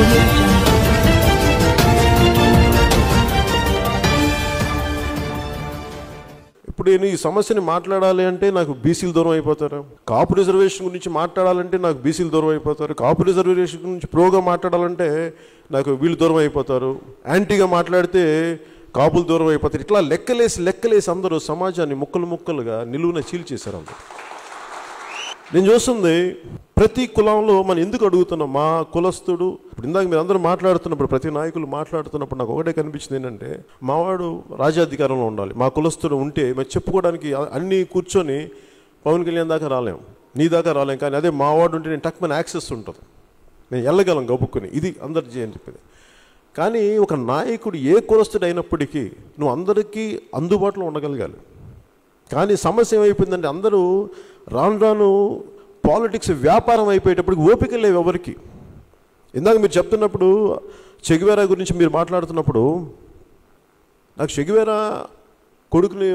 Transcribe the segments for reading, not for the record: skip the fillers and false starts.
audio jungle. ఇప్పుడు నేను ఈ సమస్యని మాట్లాడాలి అంటే నాకు బీసీలు దూరం అయిపోతారు. కాపు రిజర్వేషన్ గురించి మాట్లాడాలంటే నాకు బీసీలు దూరం అయిపోతారు. కాపు రిజర్వేషన్ గురించి ప్రోగా మాట్లాడాలంటే నాకు వీళ్ళు దూరం అయిపోతారు. యాంటీగా మాట్లాడితే కాపులు దూరం అయిపోతారు. ఇట్లా లెక్కలేసి అందరూ సమాజాన్ని ముక్కలుగా నిలువున చీల్చేశారు అందరూ. నేను చూస్తుంది ప్రతి కులంలో మనం ఎందుకు అడుగుతున్నాం, మా కులస్తుడు ఇప్పుడు ఇందాక మీరు అందరూ మాట్లాడుతున్నప్పుడు ప్రతి నాయకులు మాట్లాడుతున్నప్పుడు నాకు ఒకటే కనిపించింది ఏంటంటే, మావాడు రాజ్యాధికారంలో ఉండాలి, మా కులస్తుడు ఉంటే మరి చెప్పుకోవడానికి అన్నీ కూర్చొని పవన్ కళ్యాణ్ దాకా రాలేం, నీ దాకా రాలేం. కానీ అదే మావాడు ఉంటే నేను టక్మని యాక్సెస్ ఉంటుంది, నేను వెళ్ళగలం గబుక్కుని, ఇది అందరు చేయని చెప్పేది. కానీ ఒక నాయకుడు ఏ కులస్తుడు అయినప్పటికీ నువ్వు అందరికీ అందుబాటులో ఉండగలగాలి. కానీ సమస్య ఏమైపోయిందంటే అందరూ రాను పాలిటిక్స్ వ్యాపారం అయిపోయేటప్పటికి ఓపిక లేవు ఎవరికి. ఇందాక మీరు చెప్తున్నప్పుడు చెగువేరా గురించి మీరు మాట్లాడుతున్నప్పుడు నాకు చెగువేరా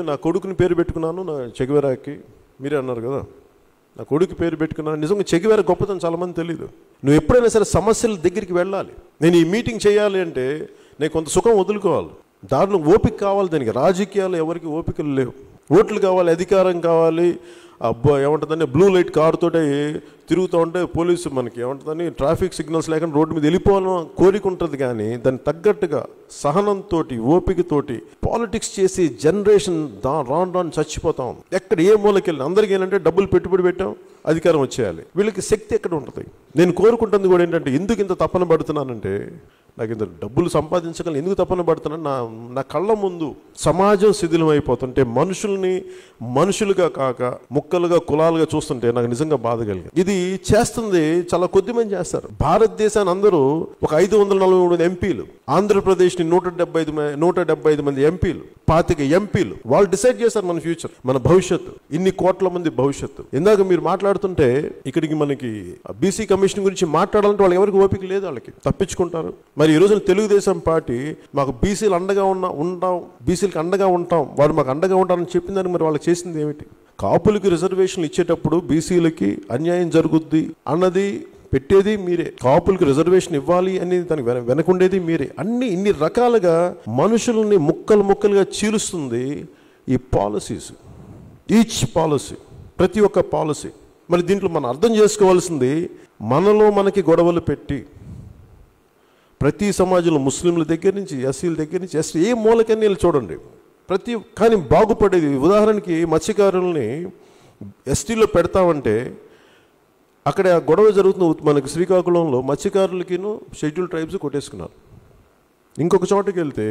నా కొడుకుని పేరు పెట్టుకున్నాను, నా చెగువేరాకి మీరే అన్నారు కదా, నా కొడుకు పేరు పెట్టుకున్నాను. నిజంగా చెగువేరా గొప్పతనం చాలామంది తెలియదు. నువ్వు ఎప్పుడైనా సరే సమస్యల దగ్గరికి వెళ్ళాలి. నేను ఈ మీటింగ్ చేయాలి అంటే నేను కొంత సుఖం వదులుకోవాలి, దాంట్లో ఓపిక కావాలి. దానికి రాజకీయాలు ఎవరికి ఓపికలు లేవు. ఓట్లు కావాలి, అధికారం కావాలి, ఏమంటుందని బ్లూ లైట్ కారుతో తిరుగుతూ ఉంటే పోలీసు మనకి ఏమంటుందని ట్రాఫిక్ సిగ్నల్స్ లేకుండా రోడ్డు మీద వెళ్ళిపోవాలని కోరిక ఉంటుంది. కానీ దానికి తగ్గట్టుగా సహనంతో ఓపికతోటి పాలిటిక్స్ చేసి జనరేషన్ రాను చచ్చిపోతాం. ఎక్కడ ఏ మూలకి వెళ్ళి అందరికీ ఏంటంటే డబ్బులు పెట్టుబడి పెట్టాం, అధికారం వచ్చేయాలి. వీళ్ళకి శక్తి ఎక్కడ ఉంటుంది? నేను కోరుకుంటుంది కూడా ఏంటంటే, ఎందుకు ఇంత తపన పడుతున్నానంటే, నాకు ఇంత డబ్బులు సంపాదించగలను ఎందుకు తపన పడుతున్నాను, నా కళ్ళ ముందు సమాజం శిథిలం అయిపోతుంటే, మనుషులుగా కాక ముక్కలుగా కులాలుగా చూస్తుంటే నాకు నిజంగా బాధ కలిగింది. ఇది చేస్తుంది చాలా కొద్ది మంది చేస్తారు. భారతదేశాన్ని అందరూ ఒక 543 ఎంపీలు, ఆంధ్రప్రదేశ్ని 175 మంది ఎంపీలు, 25 ఎంపీలు, వాళ్ళు డిసైడ్ చేశారు మన ఫ్యూచర్, మన భవిష్యత్తు, ఇన్ని కోట్ల మంది భవిష్యత్తు. ఇందాక మీరు మాట్లాడుతుంటే ఇక్కడికి మనకి బీసీ కమిషన్ గురించి మాట్లాడాలంటే వాళ్ళకి ఎవరికి ఓపిక లేదు, వాళ్ళకి తప్పించుకుంటారు. మరి ఈ రోజున తెలుగుదేశం పార్టీ మాకు బీసీలు అండగా ఉంటాం, బీసీలకు అండగా ఉంటాం, వాడు మాకు అండగా ఉంటారని చెప్పిందని మరి వాళ్ళకి చేసింది ఏమిటి? కాపులకి రిజర్వేషన్లు ఇచ్చేటప్పుడు బీసీలకి అన్యాయం జరుగుద్ది అన్నది పెట్టేది మీరే, కాపులకి రిజర్వేషన్ ఇవ్వాలి అనేది దానికి వెనకుండేది మీరే. ఇన్ని రకాలుగా మనుషుల్ని ముక్కలుగా చీలుస్తుంది ఈ పాలసీస్, ఈచ్ పాలసీ, ప్రతి ఒక్క పాలసీ. మరి దీంట్లో మనం అర్థం చేసుకోవాల్సింది, మనకి గొడవలు పెట్టి ప్రతి సమాజంలో ముస్లింల దగ్గర నుంచి ఎస్సీల దగ్గర నుంచి ఏ మూలకని వీళ్ళు చూడండి కానీ బాగుపడేది. ఉదాహరణకి మత్స్యకారుల్ని ఎస్టీలో పెడతామంటే అక్కడ గొడవ జరుగుతున్న మనకి శ్రీకాకుళంలో మత్స్యకారులకిను షెడ్యూల్ ట్రైబ్స్ కొట్టేసుకున్నారు. ఇంకొక చోటకి వెళ్తే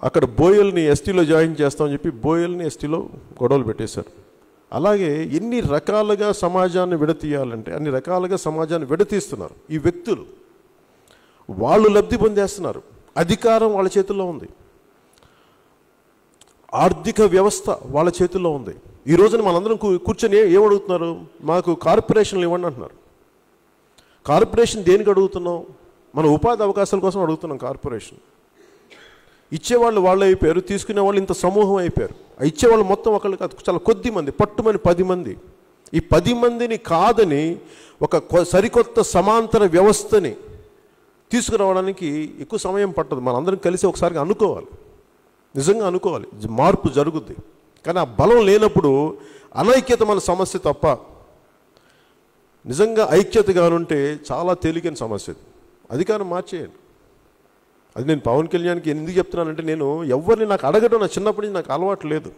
అక్కడ బోయల్ని ఎస్టీలో జాయిన్ చేస్తామని చెప్పి బోయల్ని ఎస్టీలో గొడవలు పెట్టేశారు. అలాగే ఎన్ని రకాలుగా సమాజాన్ని విడతీయాలంటే అన్ని రకాలుగా సమాజాన్ని విడతీస్తున్నారు ఈ వ్యక్తులు. వాళ్ళు లబ్ధి పొందేస్తున్నారు, అధికారం వాళ్ళ చేతుల్లో ఉంది, ఆర్థిక వ్యవస్థ వాళ్ళ చేతుల్లో ఉంది. ఈ రోజున మనందరం కూర్చొని ఏమడుగుతున్నారు, మాకు కార్పొరేషన్లు ఇవ్వండి అంటున్నారు. కార్పొరేషన్ దేనికి అడుగుతున్నాం? మన ఉపాధి అవకాశాల కోసం అడుగుతున్నాం. కార్పొరేషన్ ఇచ్చేవాళ్ళు వాళ్ళు అయిపోయారు, తీసుకునే వాళ్ళు ఇంత సమూహం అయిపోయారు. ఇచ్చేవాళ్ళు మొత్తం ఒకళ్ళు కాదు, చాలా కొద్ది మంది, పట్టుమని 10 మంది. ఈ 10 మందిని కాదని ఒక సరికొత్త సమాంతర వ్యవస్థని తీసుకురావడానికి ఎక్కువ సమయం పట్టదు. మనందరం కలిసి ఒకసారి అనుకోవాలి, నిజంగా అనుకోవాలి, మార్పు జరుగుద్ది. కానీ ఆ బలం లేనప్పుడు అనైక్యత మన సమస్య తప్ప నిజంగా ఐక్యతగానుంటే చాలా తేలికైన సమస్య. అధికారం మార్చేయండి. అది నేను పవన్ కళ్యాణ్కి ఎందుకు చెప్తున్నానంటే, నేను ఎవరిని నాకు అడగడం నా చిన్నప్పటి నుంచి నాకు అలవాటు లేదు.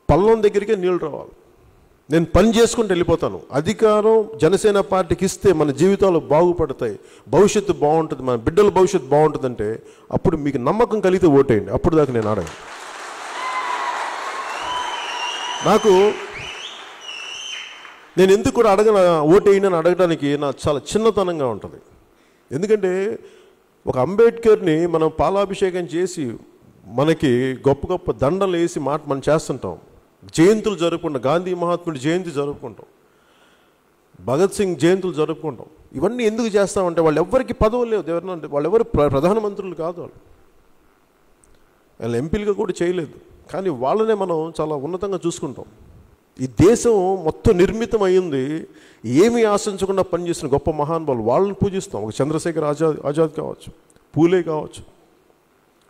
పల్లం దగ్గరికే నీళ్ళు రావాలి, నేను పని చేసుకుంటూ వెళ్ళిపోతాను. అధికారం జనసేన పార్టీకి ఇస్తే మన జీవితాలు బాగుపడతాయి, భవిష్యత్తు బాగుంటుంది, మన బిడ్డల భవిష్యత్తు బాగుంటుందంటే అప్పుడు మీకు నమ్మకం కలిగితే ఓటేయండి. అప్పుడు దాకా నేను అడగను. నేను ఎందుకు కూడా ఓటేయండి అని అడగడానికి నాకు చాలా చిన్నతనంగా ఉంటుంది. ఎందుకంటే ఒక అంబేద్కర్ని మనం పాలాభిషేకం చేసి మనకి గొప్ప దండలు వేసి మనం చేస్తుంటాం, జయంతులు జరుపుకుంటాం, గాంధీ మహాత్ముడి జయంతి జరుపుకుంటాం, భగత్ సింగ్ జయంతులు జరుపుకుంటాం. ఇవన్నీ ఎందుకు చేస్తామంటే వాళ్ళు ఎవరికి పదవులు లేవు, ఎవరినంటే వాళ్ళు ఎవరు ప్రధానమంత్రులు కాదు, వాళ్ళు ఎంపీలుగా కూడా చేయలేదు. కానీ వాళ్ళనే మనం చాలా ఉన్నతంగా చూసుకుంటాం. ఈ దేశం మొత్తం నిర్మితం అయ్యింది ఏమీ ఆశించకుండా పనిచేసిన గొప్ప మహానుభావులు, వాళ్ళని పూజిస్తాం. ఒక చంద్రశేఖర్ ఆజాద్ కావచ్చు, పూలే కావచ్చు,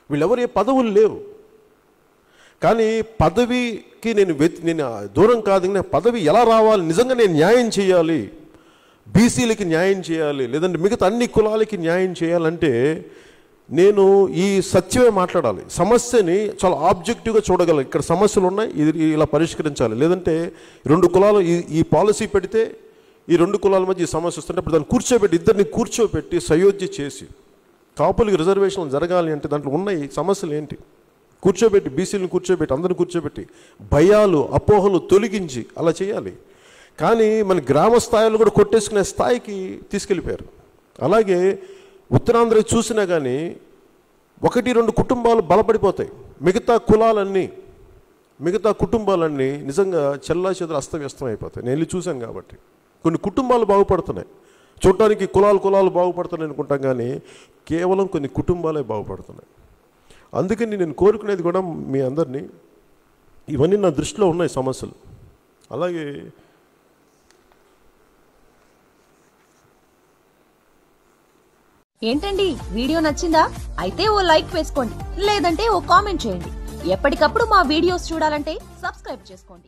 వీళ్ళెవరు ఏ పదవులు లేవు. కానీ పదవికి నేను దూరం కాదు, నేను పదవి ఎలా రావాలి, నిజంగా నేను న్యాయం చేయాలి, బీసీలకి న్యాయం చేయాలి, లేదంటే మిగతా అన్ని కులాలకి న్యాయం చేయాలంటే నేను ఈ సత్యమే మాట్లాడాలి. సమస్యని చాలా ఆబ్జెక్టివ్గా చూడగలను. ఇక్కడ సమస్యలు ఉన్నాయి, ఇది ఇలా పరిష్కరించాలి. లేదంటే 2 కులాలు ఈ పాలసీ పెడితే ఈ 2 కులాల మధ్య ఈ సమస్య వస్తుంటే అప్పుడు దాన్ని కూర్చోబెట్టి, ఇద్దరిని కూర్చోబెట్టి సయోధ్య చేసి కాపులకి రిజర్వేషన్లు జరగాలి అంటే దాంట్లో ఉన్నాయి సమస్యలు ఏంటి, కూర్చోబెట్టి బీసీలను కూర్చోబెట్టి అందరిని కూర్చోబెట్టి భయాలు అపోహలు తొలగించి అలా చేయాలి. కానీ మన గ్రామ స్థాయిలో కూడా కొట్టేసుకునే స్థాయికి తీసుకెళ్ళిపోయారు. అలాగే ఉత్తరాంధ్ర చూసినా కానీ 1-2 కుటుంబాలు బలపడిపోతాయి, మిగతా కుటుంబాలన్నీ నిజంగా చెల్లాచెదరు అస్తవ్యస్తం అయిపోతాయి. నేను వెళ్ళి చూశాను కాబట్టి. కొన్ని కుటుంబాలు బాగుపడుతున్నాయి, చూడటానికి కులాలు బాగుపడుతున్నాయి అనుకుంటాం, కానీ కేవలం కొన్ని కుటుంబాలే బాగుపడుతున్నాయి. అందుకని నేను కోరుకునేది కూడా మీ అందరినీ, ఇవన్నీ నా దృష్టిలో ఉన్నాయి సమస్యలు. అలాగే ఏంటండి వీడియో నచ్చిందా? అయితే ఓ లైక్ వేసుకోండి, లేదంటే ఓ కామెంట్ చేయండి. ఎప్పటికప్పుడు మా వీడియోస్ చూడాలంటే సబ్స్క్రైబ్ చేసుకోండి.